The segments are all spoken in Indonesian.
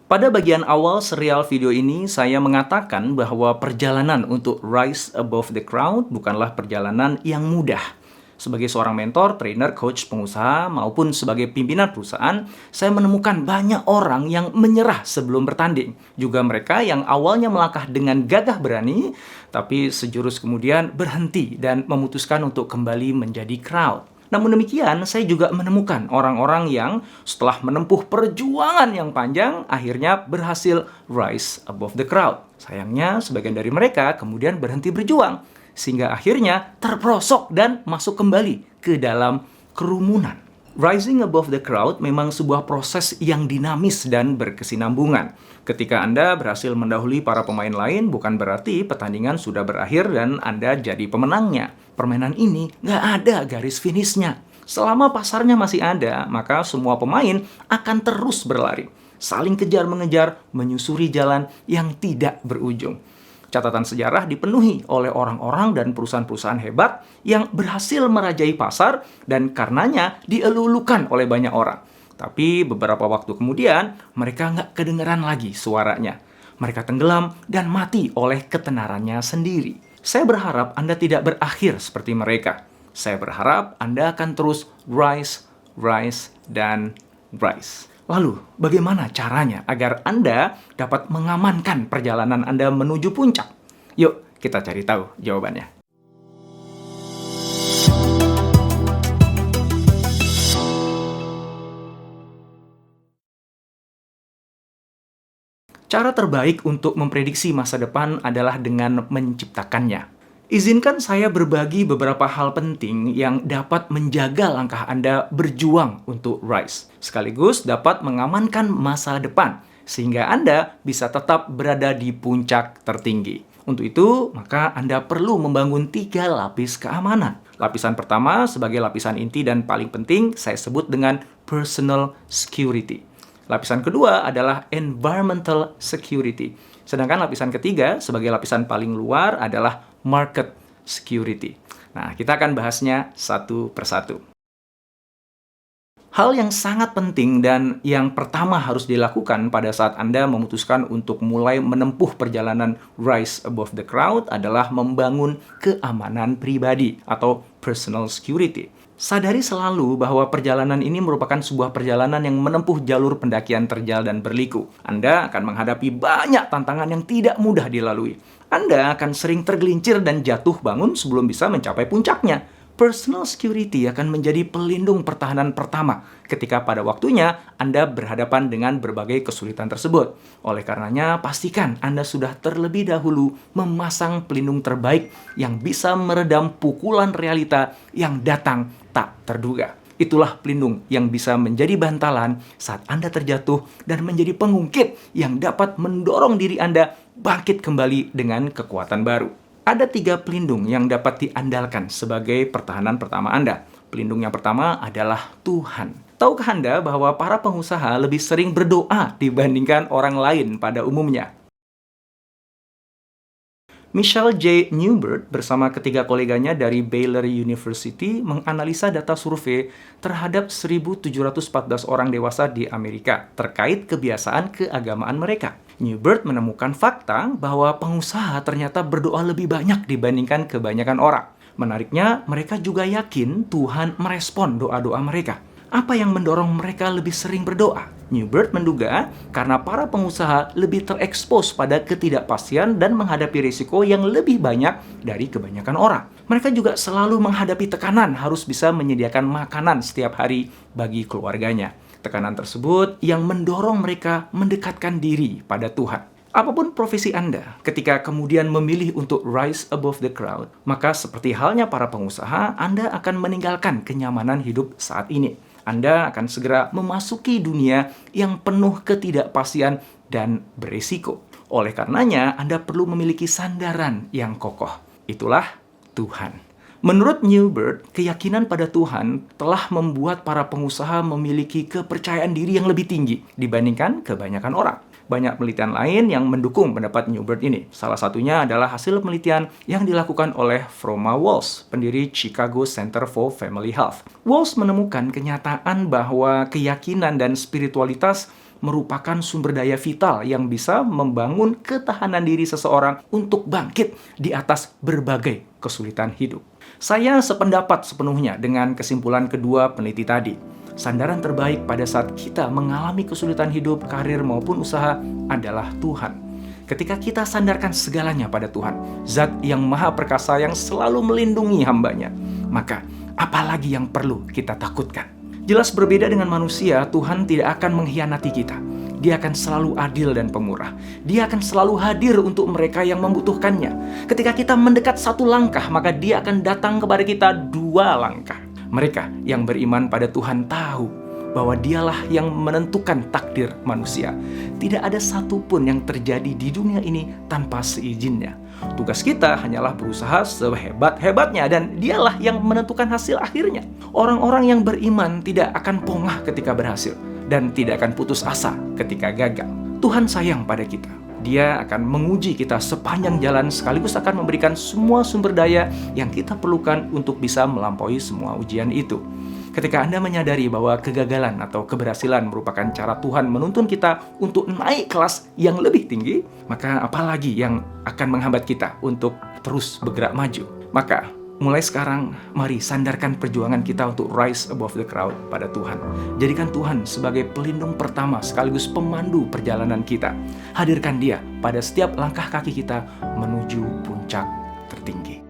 Pada bagian awal serial video ini, saya mengatakan bahwa perjalanan untuk rise above the crowd bukanlah perjalanan yang mudah. Sebagai seorang mentor, trainer, coach, pengusaha, maupun sebagai pimpinan perusahaan, saya menemukan banyak orang yang menyerah sebelum bertanding. Juga mereka yang awalnya melangkah dengan gagah berani, tapi sejurus kemudian berhenti dan memutuskan untuk kembali menjadi crowd. Namun demikian, saya juga menemukan orang-orang yang setelah menempuh perjuangan yang panjang, akhirnya berhasil rise above the crowd. Sayangnya, sebagian dari mereka kemudian berhenti berjuang, sehingga akhirnya terperosok dan masuk kembali ke dalam kerumunan. Rising above the crowd memang sebuah proses yang dinamis dan berkesinambungan. Ketika Anda berhasil mendahului para pemain lain, bukan berarti pertandingan sudah berakhir dan Anda jadi pemenangnya. Permainan ini nggak ada garis finishnya. Selama pasarnya masih ada, maka semua pemain akan terus berlari, saling kejar-mengejar, menyusuri jalan yang tidak berujung. Catatan sejarah dipenuhi oleh orang-orang dan perusahaan-perusahaan hebat yang berhasil merajai pasar dan karenanya dielulukan oleh banyak orang. Tapi beberapa waktu kemudian, mereka nggak kedengeran lagi suaranya. Mereka tenggelam dan mati oleh ketenarannya sendiri. Saya berharap Anda tidak berakhir seperti mereka. Saya berharap Anda akan terus rise, dan rise. Lalu, bagaimana caranya agar Anda dapat mengamankan perjalanan Anda menuju puncak? Yuk, kita cari tahu jawabannya. Cara terbaik untuk memprediksi masa depan adalah dengan menciptakannya. Izinkan saya berbagi beberapa hal penting yang dapat menjaga langkah Anda berjuang untuk rise, sekaligus dapat mengamankan masa depan, sehingga Anda bisa tetap berada di puncak tertinggi. Untuk itu, maka Anda perlu membangun 3 lapis keamanan. Lapisan pertama sebagai lapisan inti dan paling penting saya sebut dengan personal security. Lapisan kedua adalah environmental security. Sedangkan lapisan ketiga sebagai lapisan paling luar adalah market security. Nah, kita akan bahasnya satu persatu. Hal yang sangat penting dan yang pertama harus dilakukan pada saat Anda memutuskan untuk mulai menempuh perjalanan rise above the crowd adalah membangun keamanan pribadi atau personal security. Sadari selalu bahwa perjalanan ini merupakan sebuah perjalanan yang menempuh jalur pendakian terjal dan berliku. Anda akan menghadapi banyak tantangan yang tidak mudah dilalui. Anda akan sering tergelincir dan jatuh bangun sebelum bisa mencapai puncaknya. Personal security akan menjadi pelindung pertahanan pertama ketika pada waktunya Anda berhadapan dengan berbagai kesulitan tersebut. Oleh karenanya, pastikan Anda sudah terlebih dahulu memasang pelindung terbaik yang bisa meredam pukulan realita yang datang tak terduga. Itulah pelindung yang bisa menjadi bantalan saat Anda terjatuh dan menjadi pengungkit yang dapat mendorong diri Anda bangkit kembali dengan kekuatan baru. Ada 3 pelindung yang dapat diandalkan sebagai pertahanan pertama Anda. Pelindung yang pertama adalah Tuhan. Tahukah Anda bahwa para pengusaha lebih sering berdoa dibandingkan orang lain pada umumnya? Michelle J. Newbert bersama ketiga koleganya dari Baylor University menganalisa data survei terhadap 1.714 orang dewasa di Amerika terkait kebiasaan keagamaan mereka. Newbert menemukan fakta bahwa pengusaha ternyata berdoa lebih banyak dibandingkan kebanyakan orang. Menariknya, mereka juga yakin Tuhan merespon doa-doa mereka. Apa yang mendorong mereka lebih sering berdoa? Newbert menduga karena para pengusaha lebih terekspos pada ketidakpastian dan menghadapi risiko yang lebih banyak dari kebanyakan orang. Mereka juga selalu menghadapi tekanan harus bisa menyediakan makanan setiap hari bagi keluarganya. Tekanan tersebut yang mendorong mereka mendekatkan diri pada Tuhan. Apapun profesi Anda, ketika kemudian memilih untuk rise above the crowd, maka seperti halnya para pengusaha, Anda akan meninggalkan kenyamanan hidup saat ini. Anda akan segera memasuki dunia yang penuh ketidakpastian dan berisiko. Oleh karenanya, Anda perlu memiliki sandaran yang kokoh. Itulah Tuhan. Menurut Newbert, keyakinan pada Tuhan telah membuat para pengusaha memiliki kepercayaan diri yang lebih tinggi dibandingkan kebanyakan orang. Banyak penelitian lain yang mendukung pendapat Newbert ini. Salah satunya adalah hasil penelitian yang dilakukan oleh Froma Walsh, pendiri Chicago Center for Family Health. Walsh menemukan kenyataan bahwa keyakinan dan spiritualitas merupakan sumber daya vital yang bisa membangun ketahanan diri seseorang untuk bangkit di atas berbagai kesulitan hidup. Saya sependapat sepenuhnya dengan kesimpulan kedua peneliti tadi. Sandaran terbaik pada saat kita mengalami kesulitan hidup, karir maupun usaha adalah Tuhan. Ketika kita sandarkan segalanya pada Tuhan, Zat yang Maha Perkasa yang selalu melindungi hamba-Nya, maka apalagi yang perlu kita takutkan? Jelas berbeda dengan manusia, Tuhan tidak akan mengkhianati kita. Dia akan selalu adil dan pemurah. Dia akan selalu hadir untuk mereka yang membutuhkannya. Ketika kita mendekat satu langkah, maka Dia akan datang kepada kita 2 langkah. Mereka yang beriman pada Tuhan tahu bahwa Dialah yang menentukan takdir manusia. Tidak ada satupun yang terjadi di dunia ini tanpa seizinnya. Tugas kita hanyalah berusaha sehebat-hebatnya dan Dialah yang menentukan hasil akhirnya. Orang-orang yang beriman tidak akan pongah ketika berhasil dan tidak akan putus asa ketika gagal. Tuhan sayang pada kita. Dia akan menguji kita sepanjang jalan sekaligus akan memberikan semua sumber daya yang kita perlukan untuk bisa melampaui semua ujian itu. Ketika Anda menyadari bahwa kegagalan atau keberhasilan merupakan cara Tuhan menuntun kita untuk naik kelas yang lebih tinggi, maka apalagi yang akan menghambat kita untuk terus bergerak maju? Maka, mulai sekarang, mari sandarkan perjuangan kita untuk rise above the crowd pada Tuhan. Jadikan Tuhan sebagai pelindung pertama sekaligus pemandu perjalanan kita. Hadirkan Dia pada setiap langkah kaki kita menuju puncak tertinggi.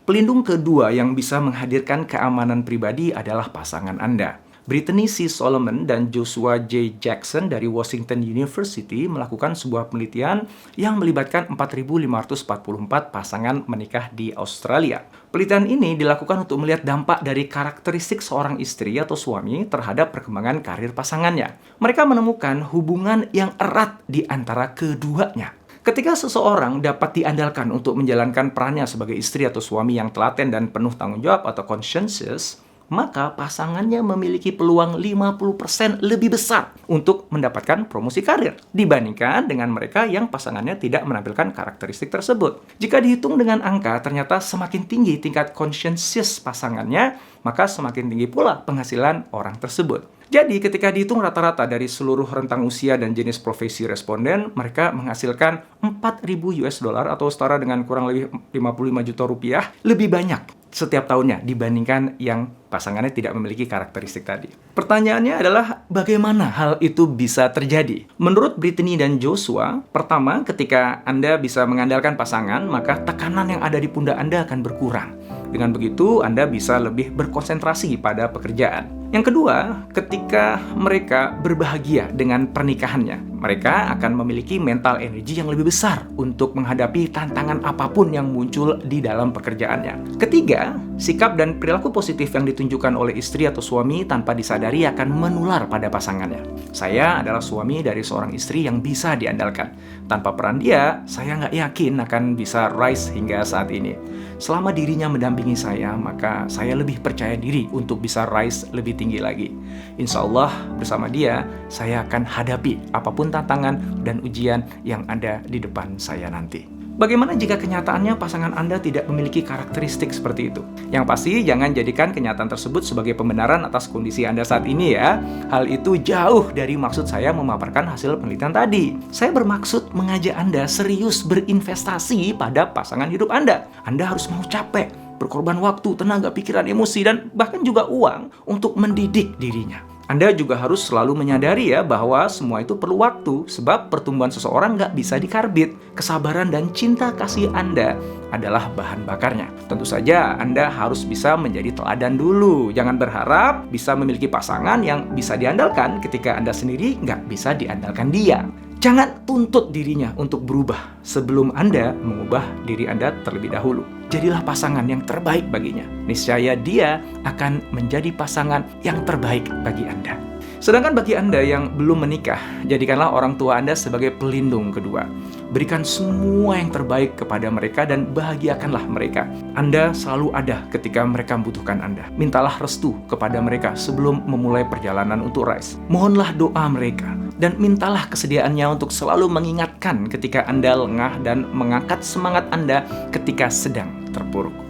Pelindung kedua yang bisa menghadirkan keamanan pribadi adalah pasangan Anda. Brittany C. Solomon dan Joshua J. Jackson dari Washington University melakukan sebuah penelitian yang melibatkan 4.544 pasangan menikah di Australia. Penelitian ini dilakukan untuk melihat dampak dari karakteristik seorang istri atau suami terhadap perkembangan karir pasangannya. Mereka menemukan hubungan yang erat di antara keduanya. Ketika seseorang dapat diandalkan untuk menjalankan perannya sebagai istri atau suami yang telaten dan penuh tanggung jawab atau conscientious, maka pasangannya memiliki peluang 50% lebih besar untuk mendapatkan promosi karir dibandingkan dengan mereka yang pasangannya tidak menampilkan karakteristik tersebut. Jika dihitung dengan angka, ternyata semakin tinggi tingkat conscientious pasangannya, maka semakin tinggi pula penghasilan orang tersebut. Jadi, ketika dihitung rata-rata dari seluruh rentang usia dan jenis profesi responden, mereka menghasilkan 4.000 US dollar atau setara dengan kurang lebih 55 juta rupiah lebih banyak setiap tahunnya dibandingkan yang pasangannya tidak memiliki karakteristik tadi. Pertanyaannya adalah bagaimana hal itu bisa terjadi? Menurut Brittany dan Joshua, pertama, ketika Anda bisa mengandalkan pasangan, maka tekanan yang ada di pundak Anda akan berkurang. Dengan begitu, Anda bisa lebih berkonsentrasi pada pekerjaan. Yang kedua, ketika mereka berbahagia dengan pernikahannya, mereka akan memiliki mental energi yang lebih besar untuk menghadapi tantangan apapun yang muncul di dalam pekerjaannya. Ketiga, sikap dan perilaku positif yang ditunjukkan oleh istri atau suami tanpa disadari akan menular pada pasangannya. Saya adalah suami dari seorang istri yang bisa diandalkan. Tanpa peran dia, saya nggak yakin akan bisa rise hingga saat ini. Selama dirinya mendampingi saya, maka saya lebih percaya diri untuk bisa rise lebih tinggi lagi. Insya Allah, bersama dia, saya akan hadapi apapun tantangan dan ujian yang ada di depan saya nanti. Bagaimana jika kenyataannya pasangan Anda tidak memiliki karakteristik seperti itu? Yang pasti, jangan jadikan kenyataan tersebut sebagai pembenaran atas kondisi Anda saat ini ya. Hal itu jauh dari maksud saya memaparkan hasil penelitian tadi. Saya bermaksud mengajak Anda serius berinvestasi pada pasangan hidup Anda. Anda harus mau capek, berkorban waktu, tenaga, pikiran, emosi, dan bahkan juga uang untuk mendidik dirinya. Anda juga harus selalu menyadari ya bahwa semua itu perlu waktu, sebab pertumbuhan seseorang nggak bisa dikarbit. Kesabaran dan cinta kasih Anda adalah bahan bakarnya. Tentu saja Anda harus bisa menjadi teladan dulu. Jangan berharap bisa memiliki pasangan yang bisa diandalkan ketika Anda sendiri nggak bisa diandalkan dia. Jangan tuntut dirinya untuk berubah sebelum Anda mengubah diri Anda terlebih dahulu. Jadilah pasangan yang terbaik baginya. Niscaya dia akan menjadi pasangan yang terbaik bagi Anda. Sedangkan bagi Anda yang belum menikah, jadikanlah orang tua Anda sebagai pelindung kedua. Berikan semua yang terbaik kepada mereka dan bahagiakanlah mereka. Anda selalu ada ketika mereka membutuhkan Anda. Mintalah restu kepada mereka sebelum memulai perjalanan untuk rise. Mohonlah doa mereka dan mintalah kesediaannya untuk selalu mengingatkan ketika Anda lengah dan mengangkat semangat Anda ketika sedang terpuruk.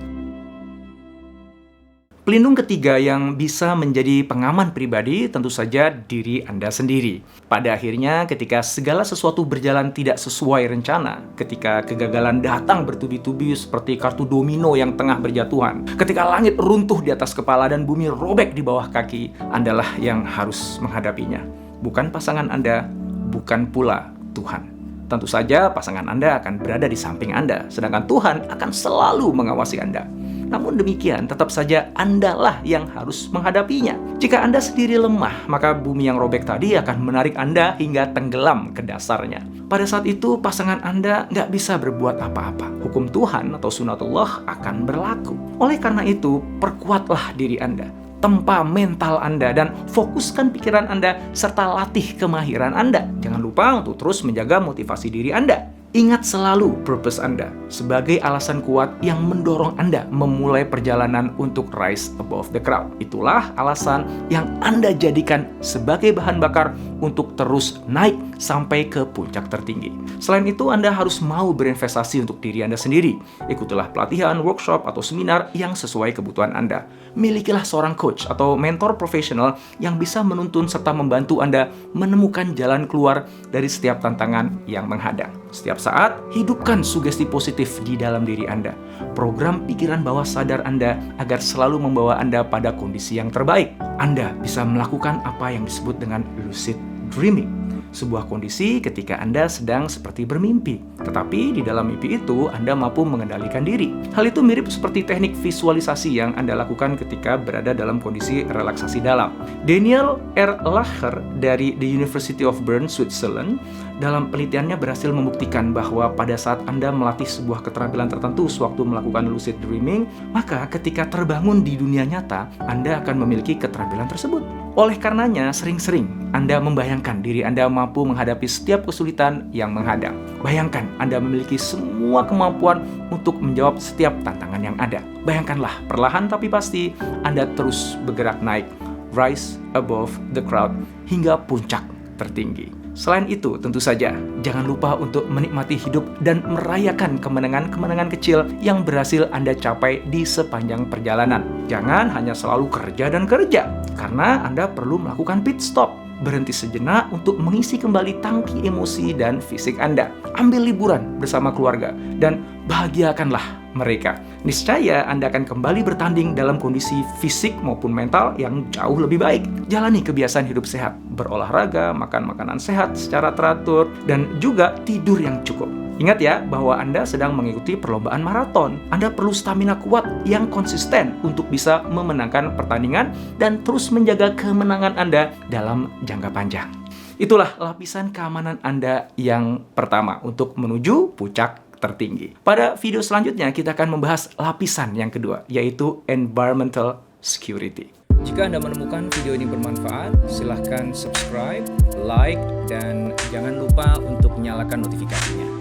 Pelindung ketiga yang bisa menjadi pengaman pribadi tentu saja diri Anda sendiri. Pada akhirnya, ketika segala sesuatu berjalan tidak sesuai rencana, ketika kegagalan datang bertubi-tubi seperti kartu domino yang tengah berjatuhan, ketika langit runtuh di atas kepala dan bumi robek di bawah kaki, Andalah yang harus menghadapinya. Bukan pasangan Anda, bukan pula Tuhan. Tentu saja pasangan Anda akan berada di samping Anda, sedangkan Tuhan akan selalu mengawasi Anda. Namun demikian, tetap saja Andalah yang harus menghadapinya. Jika Anda sendiri lemah, maka bumi yang robek tadi akan menarik Anda hingga tenggelam ke dasarnya. Pada saat itu, pasangan Anda nggak bisa berbuat apa-apa. Hukum Tuhan atau sunatullah akan berlaku. Oleh karena itu, perkuatlah diri Anda. Tempa mental Anda dan fokuskan pikiran Anda serta latih kemahiran Anda. Jangan lupa untuk terus menjaga motivasi diri Anda. Ingat selalu purpose Anda sebagai alasan kuat yang mendorong Anda memulai perjalanan untuk rise above the crowd. Itulah alasan yang Anda jadikan sebagai bahan bakar untuk terus naik sampai ke puncak tertinggi. Selain itu, Anda harus mau berinvestasi untuk diri Anda sendiri. Ikutilah pelatihan, workshop, atau seminar yang sesuai kebutuhan Anda. Milikilah seorang coach atau mentor profesional yang bisa menuntun serta membantu Anda menemukan jalan keluar dari setiap tantangan yang menghadang. Setiap saat, hidupkan sugesti positif di dalam diri Anda. Program pikiran bawah sadar Anda agar selalu membawa Anda pada kondisi yang terbaik. Anda bisa melakukan apa yang disebut dengan lucid dreaming. Sebuah kondisi ketika Anda sedang seperti bermimpi, tetapi di dalam mimpi itu Anda mampu mengendalikan diri. Hal itu mirip seperti teknik visualisasi yang Anda lakukan ketika berada dalam kondisi relaksasi dalam. Daniel R. Lacher dari The University of Bern, Switzerland, dalam penelitiannya berhasil membuktikan bahwa pada saat Anda melatih sebuah keterampilan tertentu sewaktu melakukan lucid dreaming, maka ketika terbangun di dunia nyata, Anda akan memiliki keterampilan tersebut. Oleh karenanya, sering-sering Anda membayangkan diri Anda mampu menghadapi setiap kesulitan yang menghadang. Bayangkan Anda memiliki semua kemampuan untuk menjawab setiap tantangan yang ada. Bayangkanlah, perlahan tapi pasti Anda terus bergerak naik, rise above the crowd, hingga puncak tertinggi. Selain itu, tentu saja, jangan lupa untuk menikmati hidup dan merayakan kemenangan-kemenangan kecil yang berhasil Anda capai di sepanjang perjalanan. Jangan hanya selalu kerja dan kerja, karena Anda perlu melakukan pit stop. Berhenti sejenak untuk mengisi kembali tangki emosi dan fisik Anda. Ambil liburan bersama keluarga dan bahagiakanlah mereka. Niscaya Anda akan kembali bertanding dalam kondisi fisik maupun mental yang jauh lebih baik. Jalani kebiasaan hidup sehat, berolahraga, makan makanan sehat secara teratur, dan juga tidur yang cukup. Ingat ya, bahwa Anda sedang mengikuti perlombaan maraton. Anda perlu stamina kuat yang konsisten untuk bisa memenangkan pertandingan dan terus menjaga kemenangan Anda dalam jangka panjang. Itulah lapisan keamanan Anda yang pertama untuk menuju puncak tertinggi. Pada video selanjutnya, kita akan membahas lapisan yang kedua, yaitu environmental security. Jika Anda menemukan video ini bermanfaat, silahkan subscribe, like, dan jangan lupa untuk nyalakan notifikasinya.